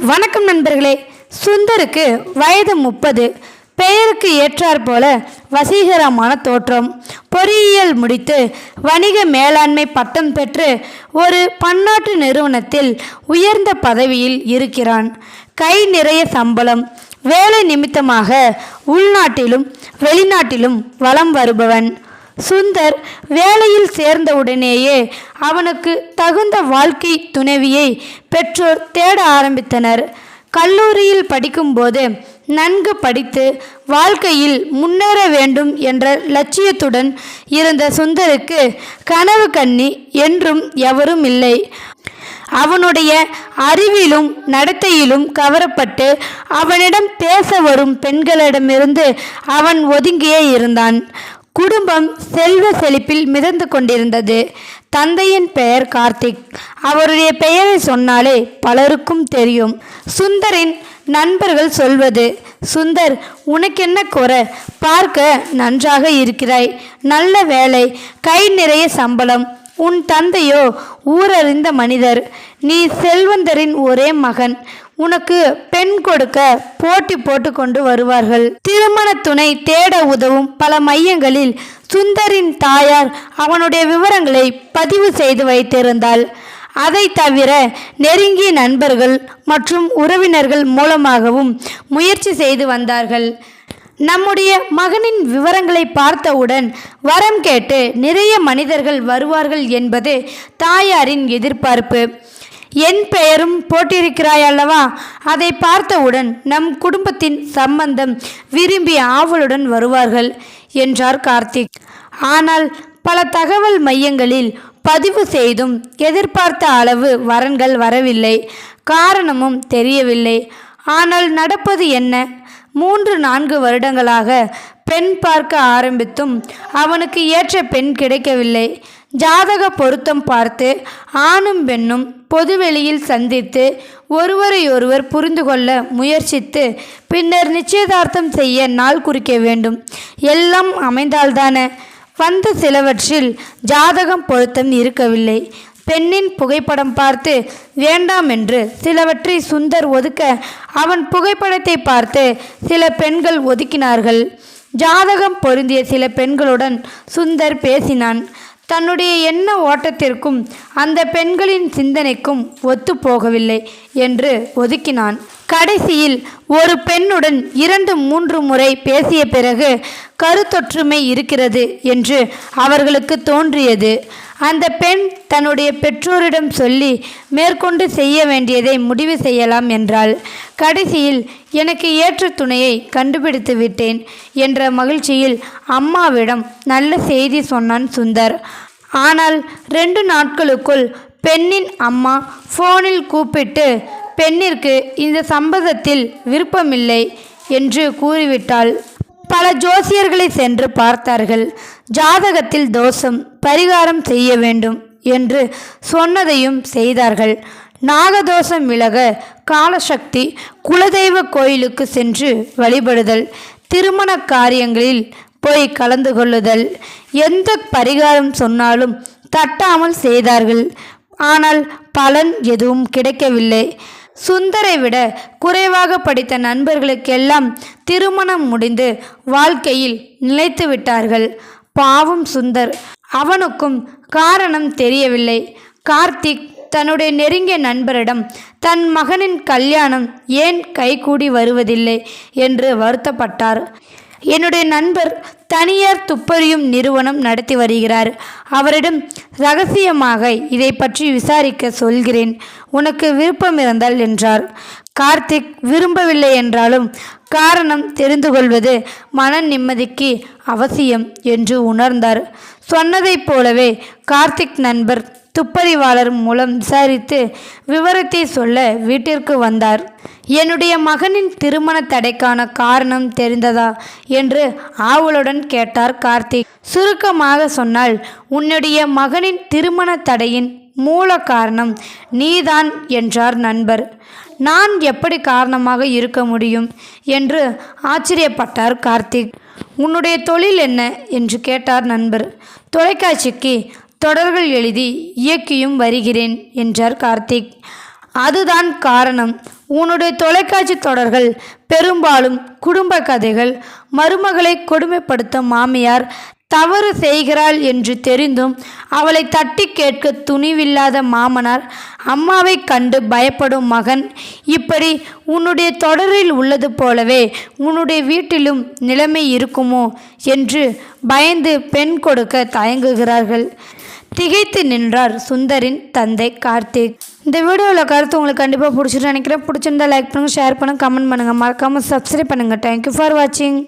வணக்கம் நண்பர்களே. சுந்தருக்கு வயது 30. பெயருக்கு ஏற்றாற் போல வசீகரமான தோற்றம். பொறியியல் முடித்து வணிக மேலாண்மை பட்டம் பெற்று ஒரு பன்னாட்டு நிறுவனத்தில் உயர்ந்த பதவியில் இருக்கிறான். கை நிறைய சம்பளம். வேலை நிமித்தமாக உள்நாட்டிலும் வெளிநாட்டிலும் வலம் வருபவன். சுந்தர் வேலையில் சேர்ந்தவுடனேயே அவனுக்கு தகுந்த வாழ்க்கை துணைவியை பெற்றோர் தேட ஆரம்பித்தனர். கல்லூரியில் படிக்கும்போது நன்கு படித்து வாழ்க்கையில் முன்னேற வேண்டும் என்ற லட்சியத்துடன் இருந்த சுந்தருக்கு கனவு கண்ணி என்றும் எவரும் இல்லை. அவனுடைய அறிவிலும் நடத்தையிலும் கவரப்பட்டு அவனிடம் பேச வரும் பெண்களிடமிருந்து அவன் ஒதுங்கியே இருந்தான். குடும்பம் செல்வ செழிப்பில் மிதந்து கொண்டிருந்தது. தந்தையின் பெயர் கார்த்திக். அவருடைய பெயரை சொன்னாலே பலருக்கும் தெரியும். சுந்தரின் நண்பர்கள் சொல்வது, சுந்தர், உனக்கென்ன குறை? பார்க்க நன்றாக இருக்கிறாய், நல்ல வேலை, கை நிறைய சம்பளம். உன் தந்தையோ ஊரறிந்த மனிதர், நீ செல்வந்தரின் ஒரே மகன். உனக்கு பெண் கொடுக்க போட்டி போட்டு கொண்டு வருவார்கள். திருமண துணை தேட உதவும் பல மையங்களில் சுந்தரின் தாயார் அவனுடைய விவரங்களை பதிவு செய்து வைத்திருந்தாள். அதை தவிர நெருங்கிய நண்பர்கள் மற்றும் உறவினர்கள் மூலமாகவும் முயற்சி செய்து வந்தார்கள். நம்முடைய மகனின் விவரங்களை பார்த்தவுடன் வரம் கேட்டு நிறைய மனிதர்கள் வருவார்கள் என்பது தாயாரின் எதிர்பார்ப்பு. என் பெயரும் போட்டிருக்கிறாய் அல்லவா? அதை பார்த்தவுடன் நம் குடும்பத்தின் சம்பந்தம் விரும்பி ஆவலுடன் வருவார்கள் என்றார் கார்த்திக். ஆனால் பல தகவல் மையங்களில் பதிவு செய்தும் எதிர்பார்த்த அளவு வரன்கள் வரவில்லை. காரணமும் தெரியவில்லை. ஆனால் நடப்பது என்ன? 3-4 வருடங்களாக பெண் பார்க்க ஆரம்பித்தும் அவனுக்கு ஏற்ற பெண் கிடைக்கவில்லை. ஜாதக பொருத்தம் பார்த்து ஆணும் பெண்ணும் பொதுவெளியில் சந்தித்து ஒருவரையொருவர் புரிந்து கொள்ள முயற்சித்து பின்னர் நிச்சயதார்த்தம் செய்ய நாள் குறிக்க வேண்டும். எல்லாம் அமைந்தால்தானே. வந்த சிலவற்றில் ஜாதகம் பொருத்தம் இருக்கவில்லை. பெண்ணின் புகைப்படம் பார்த்து வேண்டாம் என்று சிலவற்றை சுந்தர் ஒதுக்க அவன் புகைப்படத்தை பார்த்து சில பெண்கள் ஒதுக்கினார்கள். ஜாதகம் பொருந்திய சில பெண்களுடன் சுந்தர் பேசினான். தன்னுடைய எண்ண ஓட்டத்திற்கும் அந்த பெண்களின் சிந்தனைக்கும் ஒத்து போகவில்லை என்று ஒதுக்கினான். கடைசியில் ஒரு பெண்ணுடன் 2-3 முறை பேசிய பிறகு கருத்தொற்றுமை இருக்கிறது என்று அவர்களுக்கு தோன்றியது. அந்த பெண் தன்னுடைய பெற்றோரிடம் சொல்லி மேற்கொண்டு செய்ய வேண்டியதை முடிவு செய்யலாம் என்றாள். கடைசியில் எனக்கு ஏற்ற துணையை கண்டுபிடித்து விட்டேன் என்ற மகிழ்ச்சியில் அம்மாவிடம் நல்ல செய்தி சொன்னான் சுந்தர். ஆனால் 2 நாட்களுக்குள் பெண்ணின் அம்மா ஃபோனில் கூப்பிட்டு பெண்ணிற்கு இந்த சம்பந்தத்தில் விருப்பமில்லை என்று கூறிவிட்டாள். பல ஜோசியர்களை சென்று பார்த்தார்கள். ஜாதகத்தில் தோஷம், பரிகாரம் செய்ய வேண்டும் என்று சொன்னதையும் செய்தார்கள். நாகதோஷம் விலக காலசக்தி குலதெய்வ கோயிலுக்கு சென்று வழிபடுதல், திருமண காரியங்களில் போய் கலந்து கொள்ளுதல், எந்த பரிகாரம் சொன்னாலும் தட்டாமல் செய்தார்கள். ஆனால் பலன் எதுவும் கிடைக்கவில்லை. சுந்தரை விட குறைவாக படித்த நண்பர்களுக்கெல்லாம் திருமணம் முடிந்து வாழ்க்கையில் நிலைத்து விட்டார்கள். பாவம் சுந்தர். அவனுக்கும் காரணம் தெரியவில்லை. கார்த்திக் தன்னுடைய நெருங்கிய நண்பரிடம் தன் மகனின் கல்யாணம் ஏன் கைகூடி வருவதில்லை என்று வருத்தப்பட்டார். என்னுடைய நண்பர் தனியார் துப்பறியும் நிறுவனம் நடத்தி வருகிறார். அவரிடம் ரகசியமாக இதை பற்றி விசாரிக்க சொல்கிறேன், உனக்கு விருப்பம் இருந்தால் என்றார். கார்த்திக் விரும்பவில்லை என்றாலும் காரணம் தெரிந்து கொள்வது மன நிம்மதிக்கு அவசியம் என்று உணர்ந்தார். சொன்னதைப் போலவே கார்த்திக் நண்பர் துப்பறிவாளர் மூலம் விசாரித்து விவரத்தை சொல்ல வீட்டிற்கு வந்தார். என்னுடைய மகனின் திருமண தடைக்கான காரணம் தெரிந்ததா என்று ஆவலுடன் கேட்டார் கார்த்திக். சுருக்கமாக சொன்னால், உன்னுடைய மகனின் திருமண தடையின் மூல காரணம் நீதான் என்றார் நண்பர். நான் எப்படி காரணமாக இருக்க முடியும் என்று ஆச்சரியப்பட்டார் கார்த்திக். உன்னுடைய தொழில் என்ன என்று கேட்டார் நண்பர். தொலைக்காட்சிக்கு தொடர்கள் எழுதி இயக்கியும் வருகிறேன் என்றார் கார்த்திக். அதுதான் காரணம். உன்னுடைய தொலைக்காட்சி தொடர்கள் பெரும்பாலும் குடும்ப கதைகள். மருமகளை கொடுமைப்படுத்தும் மாமியார் தவறு செய்கிறாள் என்று தெரிந்தும் அவளை தட்டி கேட்க துணிவில்லாத மாமனார், அம்மாவை கண்டு பயப்படும் மகன். இப்படி உன்னுடைய தொடரில் உள்ளது போலவே உன்னுடைய வீட்டிலும் நிலைமை இருக்குமோ என்று பயந்து பெண் கொடுக்க தயங்குகிறார்கள். திகைத்து நின்றார் சுந்தரின் தந்தை கார்த்திக். இந்த வீடியோவில் கருத்து உங்களுக்கு கண்டிப்பாக பிடிச்சிட்டு நினைக்கிறேன். பிடிச்சிருந்தா லைக் பண்ணுங்கள், ஷேர் பண்ணுங்கள், கமெண்ட் பண்ணுங்கள், மறக்காமல் சப்ஸ்கிரைப் பண்ணுங்கள். தேங்க்யூ ஃபார் வாட்சிங்.